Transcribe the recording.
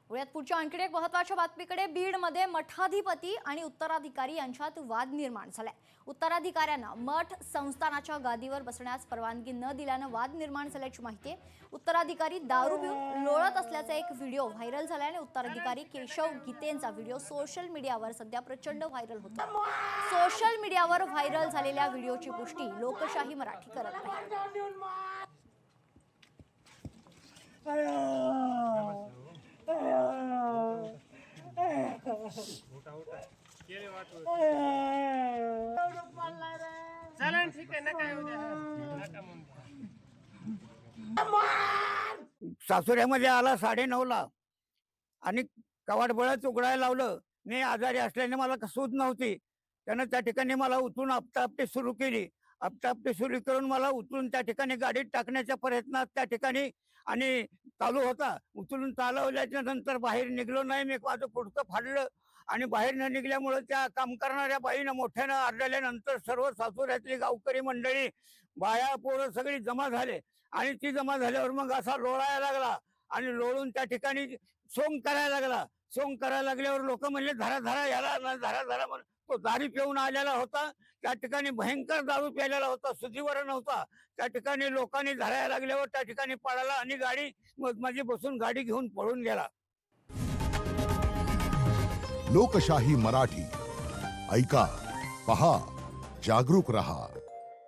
पुण्यात पुढच्या आणखी एक महत्त्वाच्या बातमीकडे. बीडमध्ये मठाधिपती आणि उत्तराधिकारी यांच्यात वाद निर्माण झालाय. उत्तराधिकाऱ्यांना मठ संस्थानाच्या गादीवर बसण्यास परवानगी न दिल्यानं वाद निर्माण झाल्याची माहिती आहे. उत्तराधिकारी दारू पिऊन लोळत असल्याचा एक व्हिडिओ व्हायरल झाल्याने उत्तराधिकारी केशव गीतेंचा व्हिडिओ सोशल मीडियावर सध्या प्रचंड व्हायरल होतो. सोशल मीडियावर व्हायरल झालेल्या व्हिडिओची पुष्टी लोकशाही मराठी करत आहे. सासुऱ्यामध्ये आला 9:30ला आणि कवाट बळच उघडायला लावलं. मी आजारी असल्याने मला सूज नव्हती. त्यानं त्या ठिकाणी मला उचलून आपटापटी सुरू केली. आपटापटी सुरू करून मला उचलून त्या ठिकाणी गाडीत टाकण्याच्या प्रयत्नात त्या ठिकाणी आणि चालू होता. उचलून चालवल्याच्या नंतर बाहेर निघलो नाही. मी माझं पुढचं फाडलं आणि बाहेर न निघल्यामुळे त्या काम करणाऱ्या बाईनं मोठ्यानं आरडल्यानंतर सर्व सासुऱ्यातली गावकरी मंडळी, बाया, पोरं सगळी जमा झाले आणि ती जमा झाल्यावर मग असा लोळायला लागला आणि लोळून त्या ठिकाणी सोंग करायला लागला. सोंग करायला लागल्यावर लोक म्हणले धरा धरा याला, धरा धरा. तो दारू पिऊन आलेला होता. त्या ठिकाणी भयंकर दारू प्यायलेला होता, सुधीवर नव्हता. त्या ठिकाणी लोकांनी धरायला लागल्यावर त्या ठिकाणी पळाला आणि गाडी माझी बसून गाडी घेऊन पळून गेला. लोकशाही मराठी ऐका, पहा, जागरूक रहा.